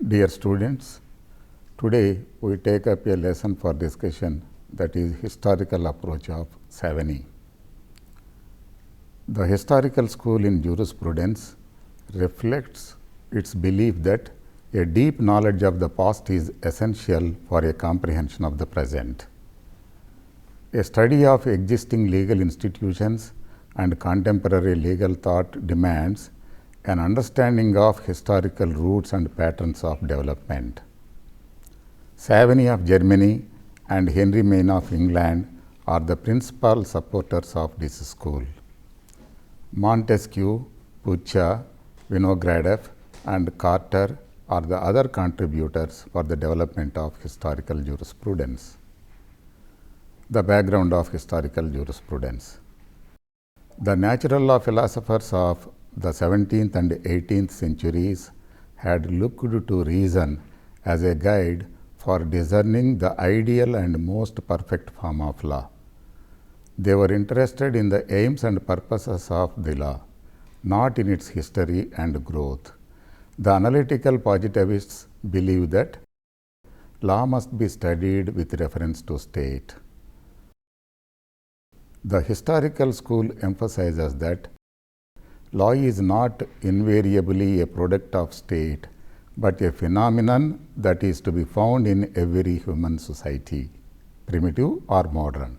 Dear students, today we take up a lesson for discussion, that is historical approach of Savigny. The historical school in jurisprudence reflects its belief that a deep knowledge of the past is essential for a comprehension of the present. A study of existing legal institutions and contemporary legal thought demands an understanding of historical roots and patterns of development. Savigny of Germany and Henry Maine of England are the principal supporters of this school. Montesquieu, Puccia, Vinogradov and Carter are the other contributors for the development of historical jurisprudence. The background of historical jurisprudence. The natural law philosophers of the 17th and 18th centuries had looked to reason as a guide for discerning the ideal and most perfect form of law. They were interested in the aims and purposes of the law, not in its history and growth. The analytical positivists believe that law must be studied with reference to state. The historical school emphasizes that law is not invariably a product of state, but a phenomenon that is to be found in every human society, primitive or modern.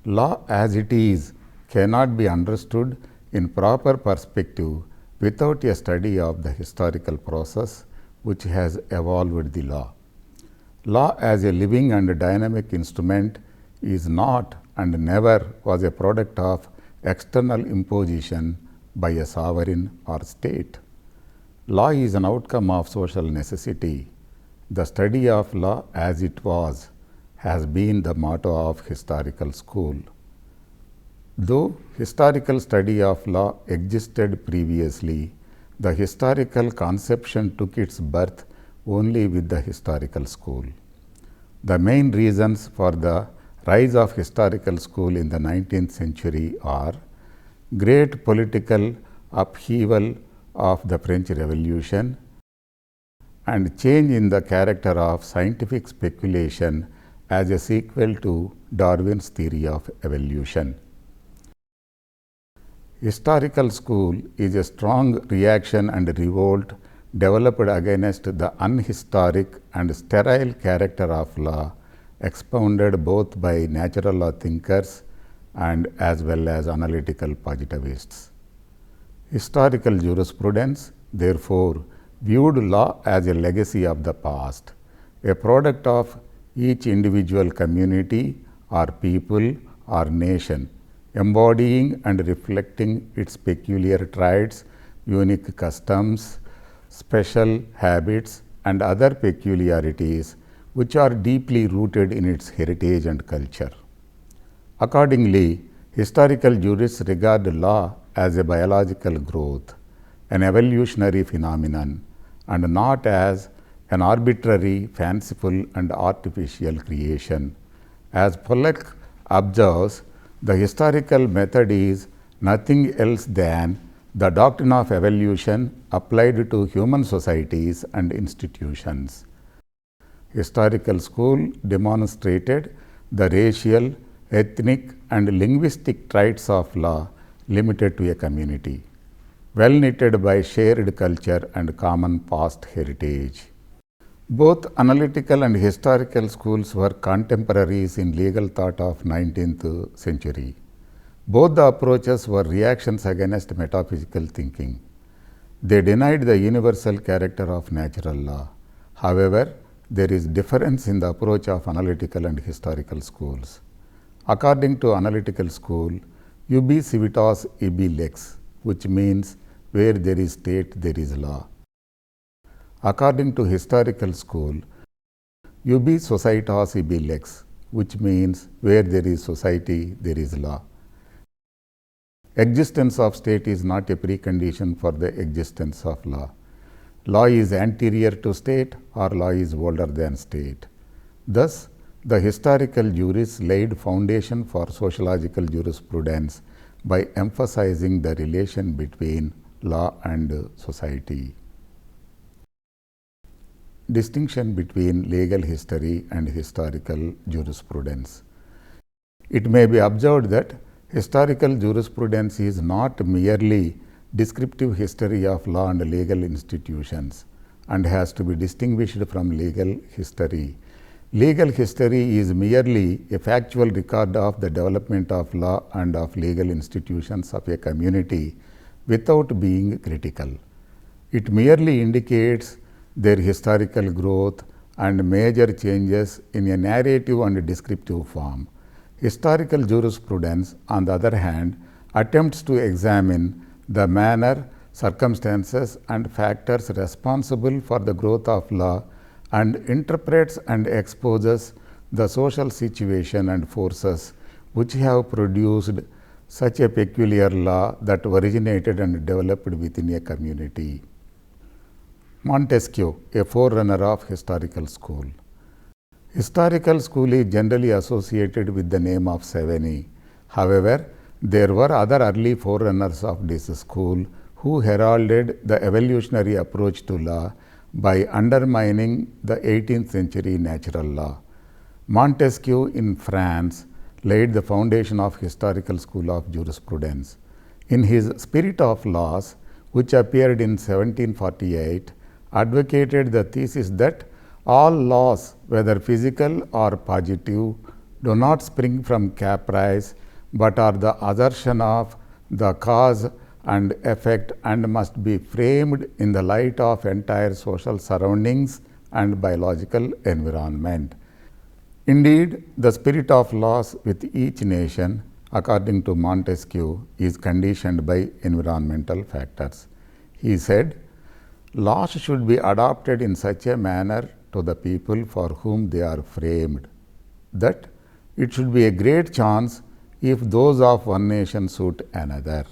Law as it is cannot be understood in proper perspective without a study of the historical process which has evolved the law. Law as a living and dynamic instrument is not and never was a product of external imposition by a sovereign or state. Law is an outcome of social necessity. The study of law as it was has been the motto of historical school. Though historical study of law existed previously, the historical conception took its birth only with the historical school. The main reasons for the rise of historical school in the 19th century are great political upheaval of the French Revolution and change in the character of scientific speculation as a sequel to Darwin's theory of evolution. Historical school is a strong reaction and revolt developed against the unhistoric and sterile character of law, expounded both by natural law thinkers and as well as analytical positivists. Historical jurisprudence, therefore, viewed law as a legacy of the past, a product of each individual community or people or nation, embodying and reflecting its peculiar traits, unique customs, special habits and other peculiarities which are deeply rooted in its heritage and culture. Accordingly, historical jurists regard law as a biological growth, an evolutionary phenomenon, and not as an arbitrary, fanciful and artificial creation. As Pollack observes, the historical method is nothing else than the doctrine of evolution applied to human societies and institutions. Historical school demonstrated the racial, ethnic and linguistic traits of law limited to a community, well knitted by shared culture and common past heritage. Both analytical and historical schools were contemporaries in legal thought of 19th century. Both the approaches were reactions against metaphysical thinking. They denied the universal character of natural law. However, there is difference in the approach of analytical and historical schools. According to analytical school, ubi civitas ibi lex, which means where there is state, there is law. According to historical school, ubi societas ibi lex, which means where there is society, there is law. Existence of state is not a precondition for the existence of law. Law is anterior to state or law is older than state. Thus, the historical jurists laid foundation for sociological jurisprudence by emphasizing the relation between law and society. distinction between legal history and historical jurisprudence. It may be observed that historical jurisprudence is not merely descriptive history of law and legal institutions and has to be distinguished from legal history. Legal history is merely a factual record of the development of law and of legal institutions of a community without being critical. It merely indicates their historical growth and major changes in a narrative and descriptive form. Historical jurisprudence, on the other hand, attempts to examine the manner, circumstances, and factors responsible for the growth of law and interprets and exposes the social situation and forces which have produced such a peculiar law that originated and developed within a community. Montesquieu, a forerunner of historical school. Historical school is generally associated with the name of Savigny. However, there were other early forerunners of this school who heralded the evolutionary approach to law by undermining the 18th century natural law. Montesquieu in France laid the foundation of historical school of jurisprudence. In his Spirit of Laws, which appeared in 1748, advocated the thesis that all laws, whether physical or positive, do not spring from caprice, but are the assertion of the cause and effect and must be framed in the light of entire social surroundings and biological environment. Indeed, the spirit of laws with each nation, according to Montesquieu, is conditioned by environmental factors. He said, laws should be adopted in such a manner to the people for whom they are framed, that it should be a great chance if those of one nation suit another.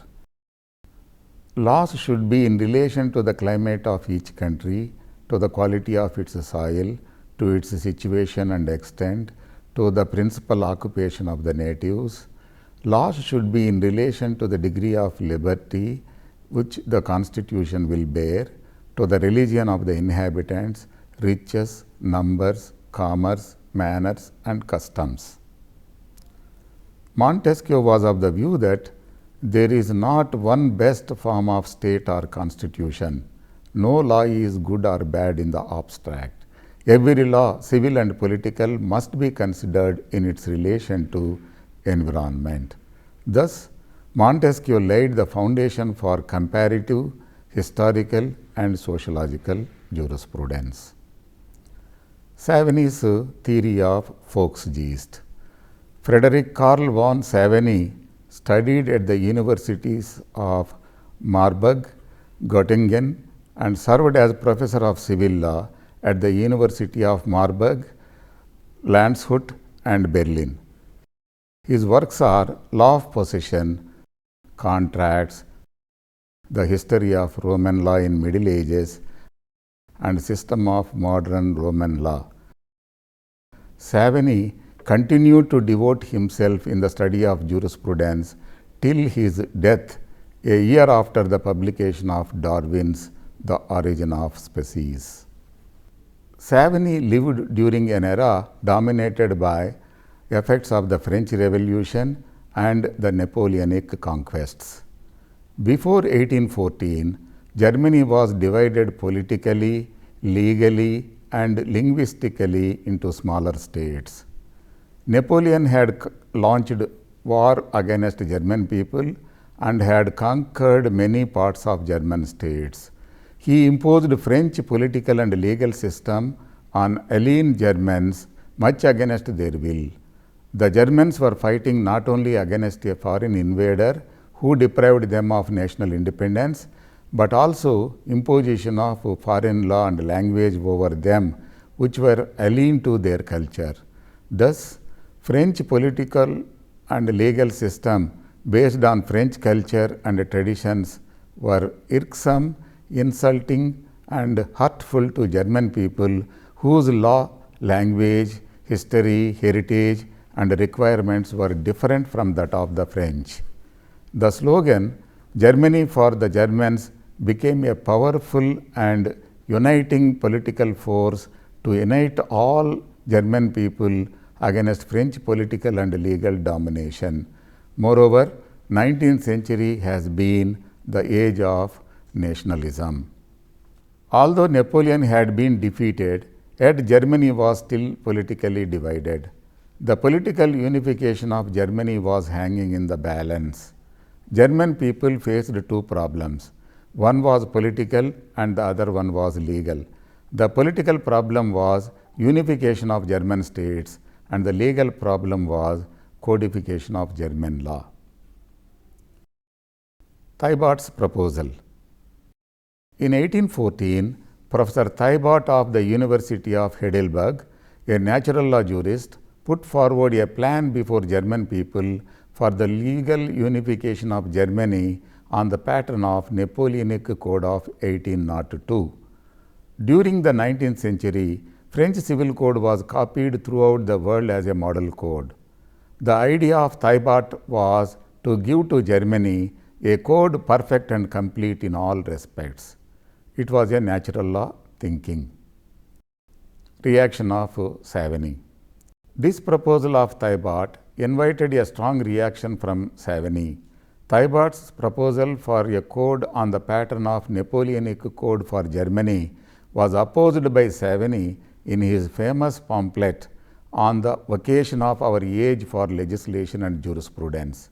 Laws should be in relation to the climate of each country, to the quality of its soil, to its situation and extent, to the principal occupation of the natives. Laws should be in relation to the degree of liberty which the Constitution will bear, to the religion of the inhabitants, riches, numbers, commerce, manners, and customs. Montesquieu was of the view that there is not one best form of state or constitution. No law is good or bad in the abstract. Every law, civil and political, must be considered in its relation to environment. Thus, Montesquieu laid the foundation for comparative, historical, and sociological jurisprudence. Savigny's theory of Volksgeist. Frederick Karl von Savigny studied at the universities of Marburg, Göttingen, and served as professor of civil law at the University of Marburg, Landshut, and Berlin. His works are Law of Possession, Contracts, The History of Roman Law in Middle Ages, and System of Modern Roman Law. Savigny continued to devote himself in the study of jurisprudence till his death a year after the publication of Darwin's The Origin of Species. Savigny lived during an era dominated by effects of the French Revolution and the Napoleonic conquests. Before 1814, Germany was divided politically, legally, and linguistically into smaller states. Napoleon had launched war against German people and had conquered many parts of German states. He imposed French political and legal system on alien Germans much against their will. The Germans were fighting not only against a foreign invader who deprived them of national independence, but also imposition of foreign law and language over them, which were alien to their culture. Thus, French political and legal system based on French culture and traditions were irksome, insulting, and hurtful to German people whose law, language, history, heritage, and requirements were different from that of the French. The slogan, Germany for the Germans, became a powerful and uniting political force to unite all German people against French political and legal domination. Moreover, 19th century has been the age of nationalism. Although Napoleon had been defeated, yet Germany was still politically divided. The political unification of Germany was hanging in the balance. German people faced two problems. One was political and the other one was legal. The political problem was unification of German states and the legal problem was codification of German law. Thiebaud's proposal. In 1814, Professor Thiebaud of the University of Heidelberg, a natural law jurist, put forward a plan before German people for the legal unification of Germany on the pattern of Napoleonic Code of 1802. During the 19th century, French Civil Code was copied throughout the world as a model code. The idea of Thiebaud was to give to Germany a code perfect and complete in all respects. It was a natural law thinking. Reaction of Savigny. This proposal of Thiebaud invited a strong reaction from Savigny. Thiebaud's proposal for a code on the pattern of Napoleonic Code for Germany was opposed by Savigny in his famous pamphlet on the vocation of our age for legislation and jurisprudence.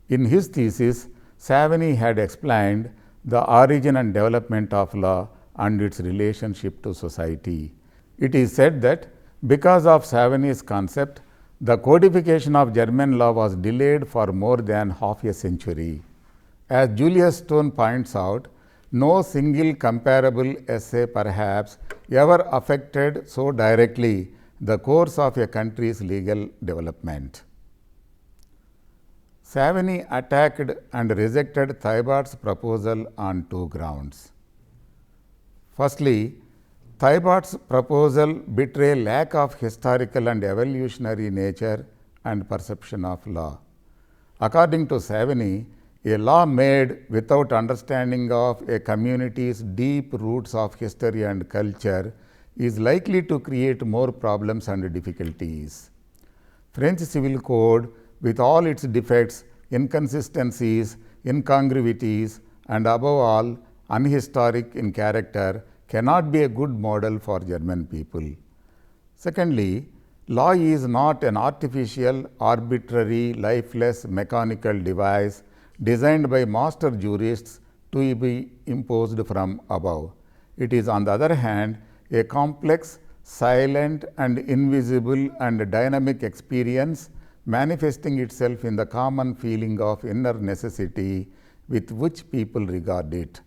In his thesis, Savigny had explained the origin and development of law and its relationship to society. It is said that because of Savigny's concept, the codification of German law was delayed for more than half a century. As Julius Stone points out, no single comparable essay perhaps ever affected so directly the course of a country's legal development. Savigny attacked and rejected Thiebaud's proposal on two grounds. Firstly, Thiebaud's proposal betrays lack of historical and evolutionary nature and perception of law. According to Savigny, a law made without understanding of a community's deep roots of history and culture is likely to create more problems and difficulties. French Civil Code, with all its defects, inconsistencies, incongruities, and above all, unhistoric in character, cannot be a good model for German people. Secondly, law is not an artificial, arbitrary, lifeless, mechanical device designed by master jurists to be imposed from above. It is, on the other hand, a complex, silent, and invisible and dynamic experience manifesting itself in the common feeling of inner necessity with which people regard it.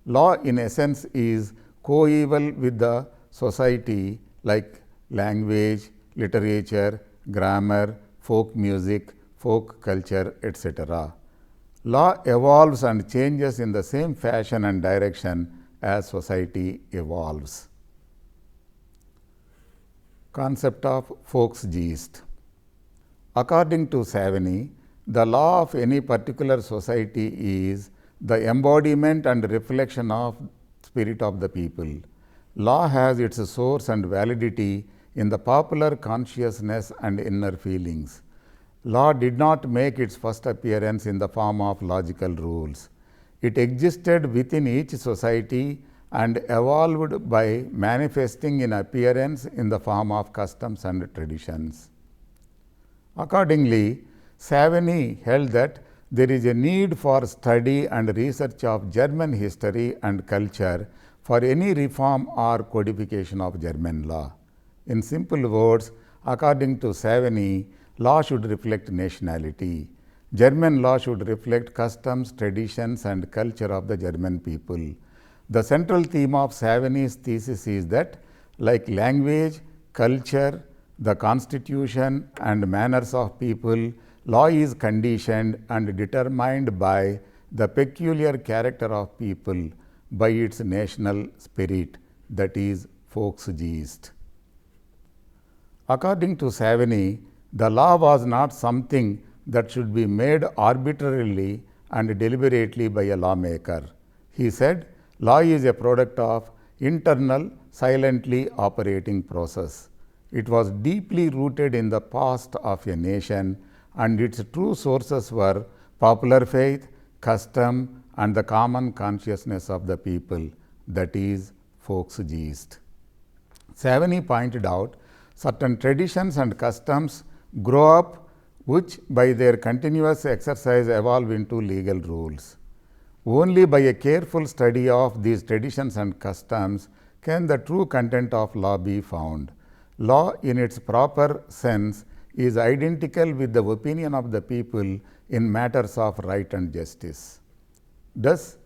Law, in essence, is coeval with the society like language, literature, grammar, folk music, folk culture, etc. Law evolves and changes in the same fashion and direction as society evolves. Concept of folk's gist. According to Savigny, the law of any particular society is the embodiment and reflection of spirit of the people. Law has its source and validity in the popular consciousness and inner feelings. Law did not make its first appearance in the form of logical rules. It existed within each society and evolved by manifesting in appearance in the form of customs and traditions. Accordingly, Savigny held that there is a need for study and research of German history and culture for any reform or codification of German law. In simple words, according to Savigny, law should reflect nationality. German law should reflect customs, traditions, and culture of the German people. The central theme of Savigny's thesis is that, like language, culture, the constitution, and manners of people, law is conditioned and determined by the peculiar character of people, by its national spirit, that is, folk's gist. According to Savigny, the law was not something that should be made arbitrarily and deliberately by a lawmaker. He said, law is a product of internal, silently operating process. It was deeply rooted in the past of a nation, and its true sources were popular faith, custom, and the common consciousness of the people, that is, folk's gist. Savigny pointed out certain traditions and customs grow up which by their continuous exercise evolve into legal rules. Only by a careful study of these traditions and customs can the true content of law be found. Law in its proper sense is identical with the opinion of the people in matters of right and justice. Thus,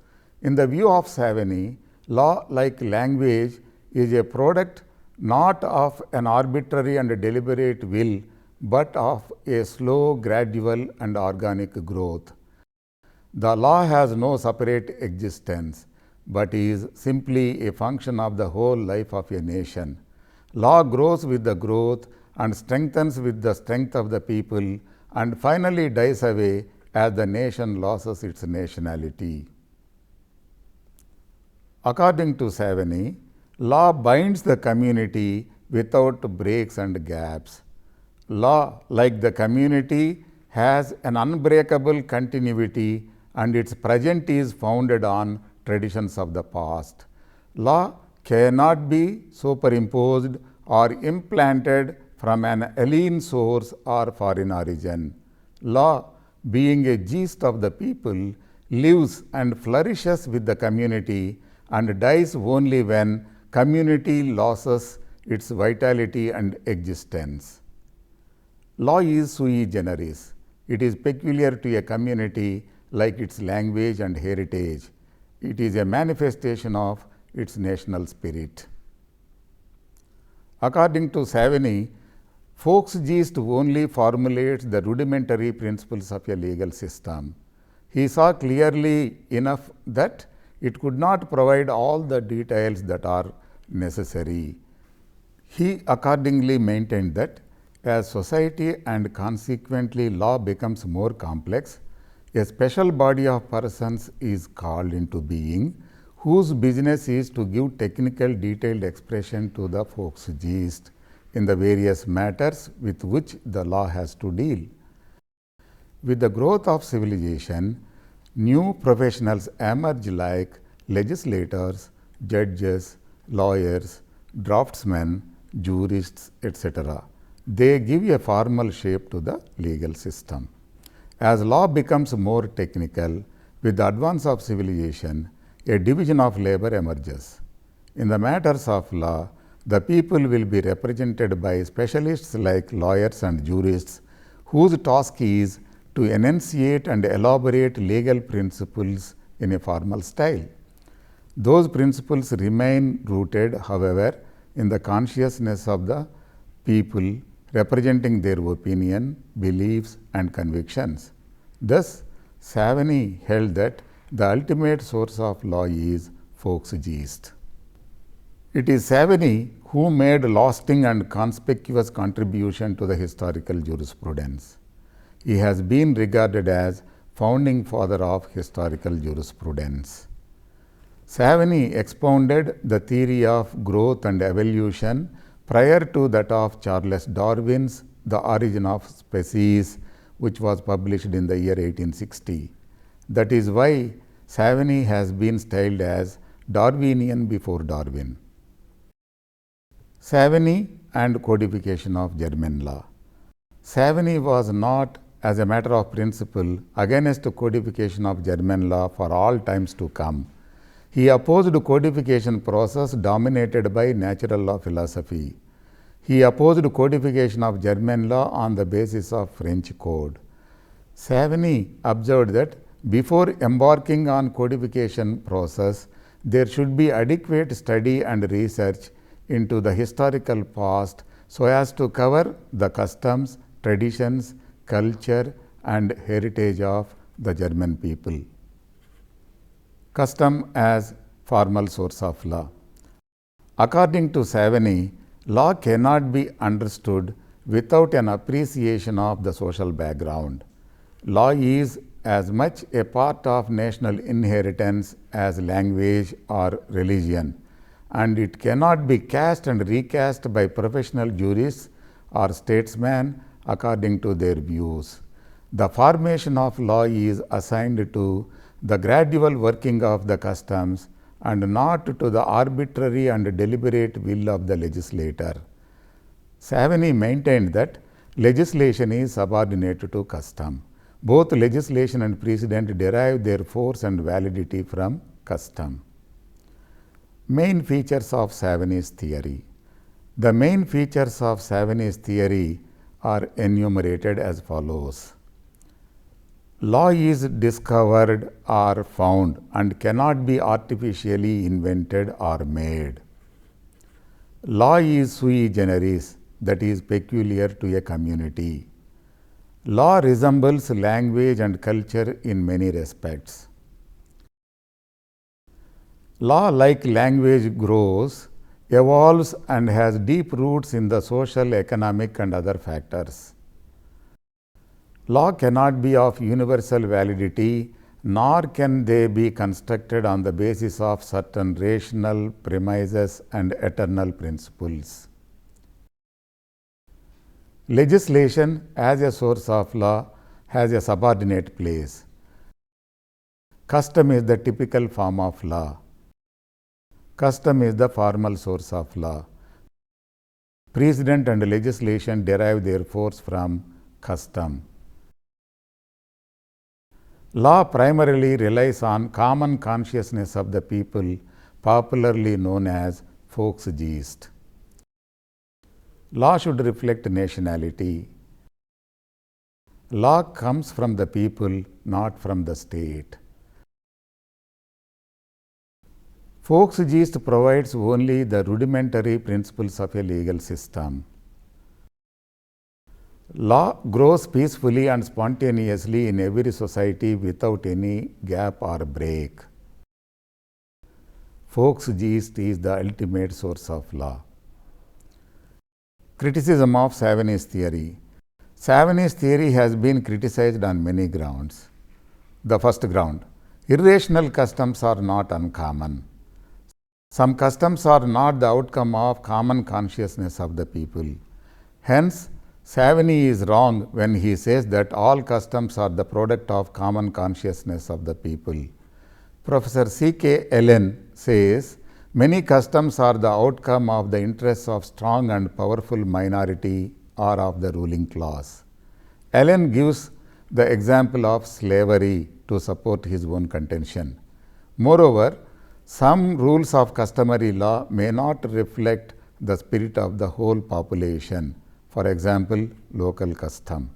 in the view of Savigny, law, like language, is a product not of an arbitrary and deliberate will, but of a slow, gradual, and organic growth. The law has no separate existence, but is simply a function of the whole life of a nation. Law grows with the growth and strengthens with the strength of the people, and finally dies away as the nation loses its nationality. According to Savigny, law binds the community without breaks and gaps. Law, like the community, has an unbreakable continuity, and its present is founded on traditions of the past. Law cannot be superimposed or implanted from an alien source or foreign origin. Law, being a gist of the people, lives and flourishes with the community and dies only when community loses its vitality and existence. Law is sui generis. It is peculiar to a community like its language and heritage. It is a manifestation of its national spirit. According to Savigny, folk's gist only formulates the rudimentary principles of a legal system. He saw clearly enough that it could not provide all the details that are necessary. He accordingly maintained that as society and consequently law becomes more complex, a special body of persons is called into being, whose business is to give technical detailed expression to the folk's gist in the various matters with which the law has to deal. With the growth of civilization, new professionals emerge like legislators, judges, lawyers, draftsmen, jurists, etc. They give a formal shape to the legal system. As law becomes more technical, with the advance of civilization, a division of labor emerges. In the matters of law, the people will be represented by specialists like lawyers and jurists, whose task is to enunciate and elaborate legal principles in a formal style. Those principles remain rooted, however, in the consciousness of the people, representing their opinion, beliefs, and convictions. Thus, Savigny held that the ultimate source of law is folk's gist. It is Savigny who made lasting and conspicuous contribution to the historical jurisprudence. He has been regarded as founding father of historical jurisprudence. Savigny expounded the theory of growth and evolution prior to that of Charles Darwin's The Origin of Species, which was published in the year 1860. That is why Savigny has been styled as Darwinian before Darwin. Savigny and codification of German law. Savigny was not, as a matter of principle, against codification of German law for all times to come. He opposed codification process dominated by natural law philosophy. He opposed codification of German law on the basis of French code. Savigny observed that before embarking on codification process, there should be adequate study and research into the historical past so as to cover the customs, traditions, culture, and heritage of the German people. Custom as formal source of law. According to Savigny, law cannot be understood without an appreciation of the social background. Law is as much a part of national inheritance as language or religion, and it cannot be cast and recast by professional jurists or statesmen according to their views. The formation of law is assigned to the gradual working of the customs and not to the arbitrary and deliberate will of the legislator. Savigny maintained that legislation is subordinate to custom. Both legislation and precedent derive their force and validity from custom. Main features of Savigny's theory. The main features of Savigny's theory are enumerated as follows. Law is discovered or found and cannot be artificially invented or made. Law is sui generis, that is peculiar to a community. Law resembles language and culture in many respects. Law, like language, grows, evolves and has deep roots in the social, economic and other factors. Law cannot be of universal validity, nor can they be constructed on the basis of certain rational premises and eternal principles. Legislation as a source of law has a subordinate place. Custom is the typical form of law. Custom is the formal source of law. Precedent and legislation derive their force from custom. Law primarily relies on common consciousness of the people, popularly known as folk's gist. Law should reflect nationality. Law comes from the people, not from the state. Folk's gist provides only the rudimentary principles of a legal system. Law grows peacefully and spontaneously in every society without any gap or break. Folk's gist is the ultimate source of law. Criticism of Savigny's theory. Savigny's theory has been criticized on many grounds. The first ground, irrational customs are not uncommon. Some customs are not the outcome of common consciousness of the people. Hence, Savigny is wrong when he says that all customs are the product of common consciousness of the people. Professor C.K. Allen says, many customs are the outcome of the interests of strong and powerful minority or of the ruling class. Allen gives the example of slavery to support his own contention. Moreover, some rules of customary law may not reflect the spirit of the whole population. For example, local custom.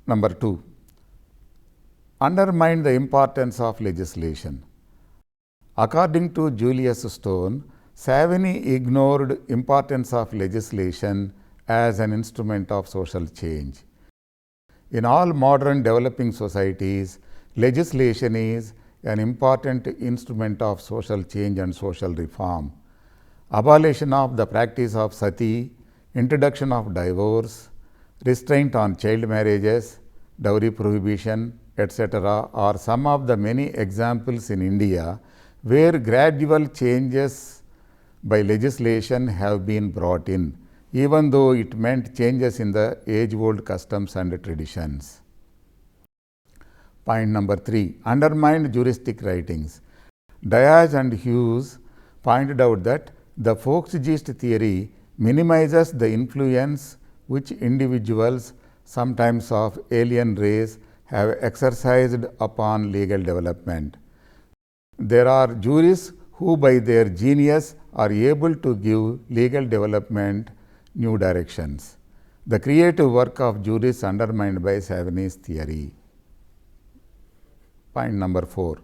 Number 2, undermine the importance of legislation. According to Julius Stone, Savigny ignored importance of legislation as an instrument of social change. In all modern developing societies, legislation is an important instrument of social change and social reform. Abolition of the practice of sati, introduction of divorce, restraint on child marriages, dowry prohibition, etc. are some of the many examples in India where gradual changes by legislation have been brought in, even though it meant changes in the age-old customs and traditions. Point number 3, undermined juristic writings. Diaz and Hughes pointed out that the folk's gist theory minimizes the influence which individuals, sometimes of alien race, have exercised upon legal development. There are jurists who by their genius are able to give legal development new directions. The creative work of jurists undermined by Savigny's theory. Point number 4,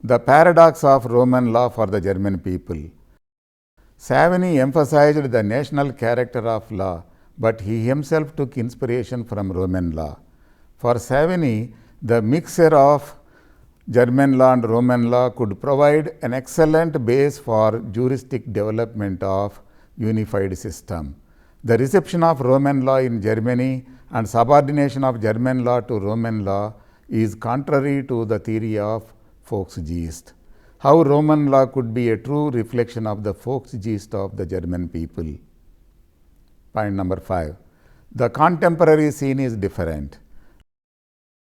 the paradox of Roman law for the German people. Savigny emphasized the national character of law, but he himself took inspiration from Roman law. For Savigny, the mixture of German law and Roman law could provide an excellent base for juristic development of unified system. The reception of Roman law in Germany and subordination of German law to Roman law is contrary to the theory of folk's gist. how Roman law could be a true reflection of the Volksgeist of the German people. Point number 5. The contemporary scene is different.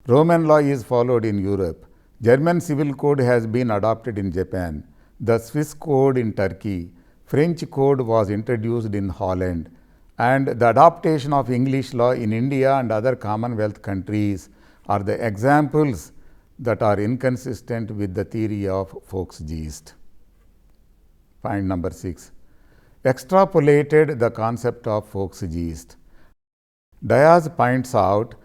Roman law is followed in Europe. German civil code has been adopted in Japan. The Swiss code in Turkey. French code was introduced in Holland. And the adaptation of English law in India and other Commonwealth countries are the examples that are inconsistent with the theory of Volksgeist. Point number 6. Extrapolated the concept of Volksgeist. Diaz points out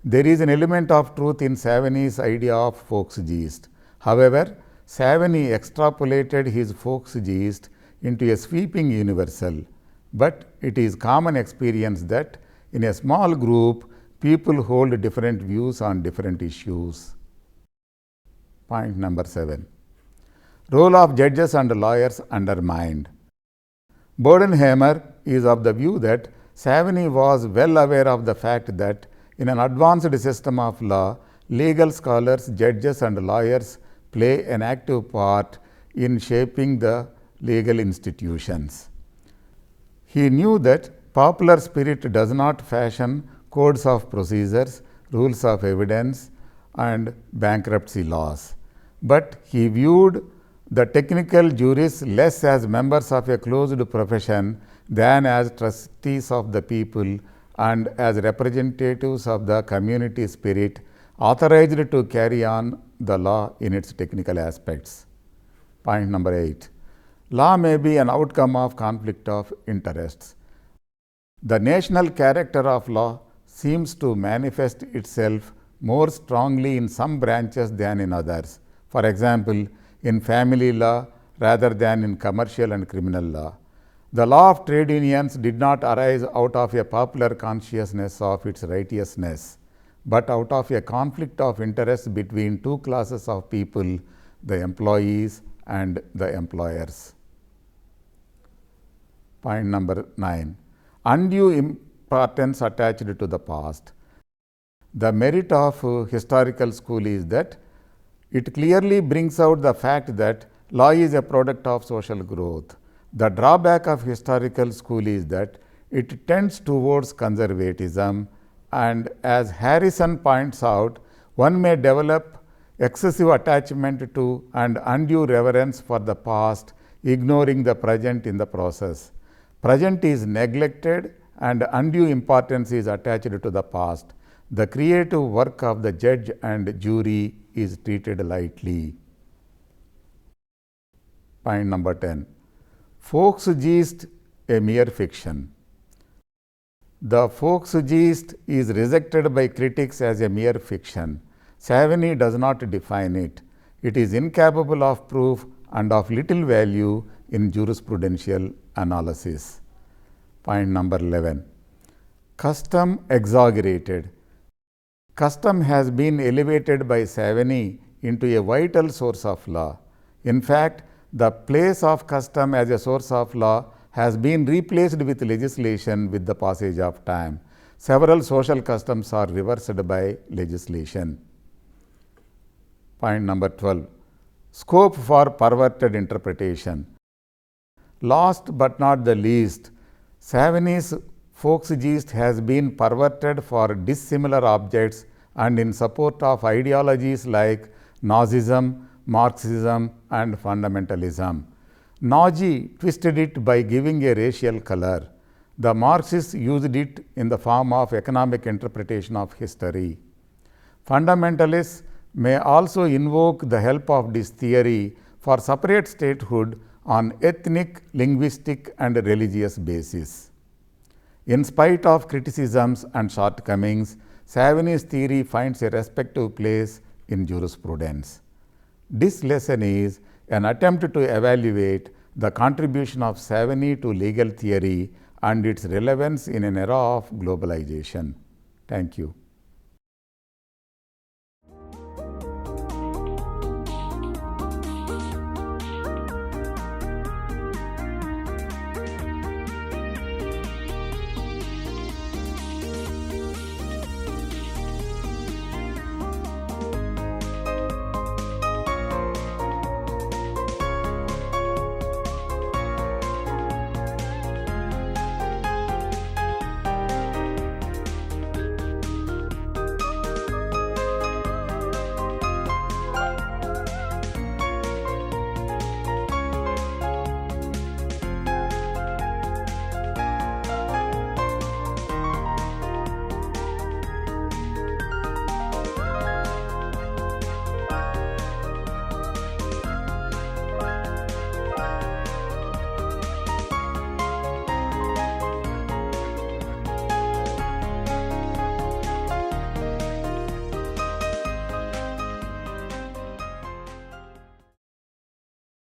there is an element of truth in Savigny's idea of Volksgeist. However, Savigny extrapolated his Volksgeist into a sweeping universal, but it is common experience that in a small group, people hold different views on different issues. Point number 7. Role of judges and lawyers undermined. Bodenheimer is of the view that Savigny was well aware of the fact that in an advanced system of law, legal scholars, judges and lawyers play an active part in shaping the legal institutions. He knew that popular spirit does not fashion codes of procedures, rules of evidence and bankruptcy laws, but he viewed the technical jurists less as members of a closed profession than as trustees of the people and as representatives of the community spirit authorized to carry on the law in its technical aspects. Point number 8. Law may be an outcome of conflict of interests. The national character of law seems to manifest itself more strongly in some branches than in others. For example, in family law rather than in commercial and criminal law. The law of trade unions did not arise out of a popular consciousness of its righteousness, but out of a conflict of interest between two classes of people, the employees and the employers. Point number 9. Undue importance attached to the past. The merit of historical school is that it clearly brings out the fact that law is a product of social growth. The drawback of historical school is that it tends towards conservatism, and as Harrison points out, one may develop excessive attachment to and undue reverence for the past, ignoring the present in the process. Present is neglected and undue importance is attached to the past. The creative work of the judge and jury is treated lightly. Point number 10. Volksgeist, a mere fiction. The Volksgeist is rejected by critics as a mere fiction. Savigny does not define it. It is incapable of proof and of little value in jurisprudential analysis. Point number 11. Custom exaggerated. Custom has been elevated by Savigny into a vital source of law. In fact, the place of custom as a source of law has been replaced with legislation with the passage of time. Several social customs are reversed by legislation. Point number 12. Scope for perverted interpretation. Last but not the least, Savigny's Volksgeist has been perverted for dissimilar objects and in support of ideologies like Nazism, Marxism and fundamentalism. Nazi twisted it by giving a racial color. The Marxists used it in the form of economic interpretation of history. Fundamentalists may also invoke the help of this theory for separate statehood on ethnic, linguistic and religious basis. In spite of criticisms and shortcomings, Savigny's theory finds a respective place in jurisprudence. This lesson is an attempt to evaluate the contribution of Savigny to legal theory and its relevance in an era of globalization. Thank you.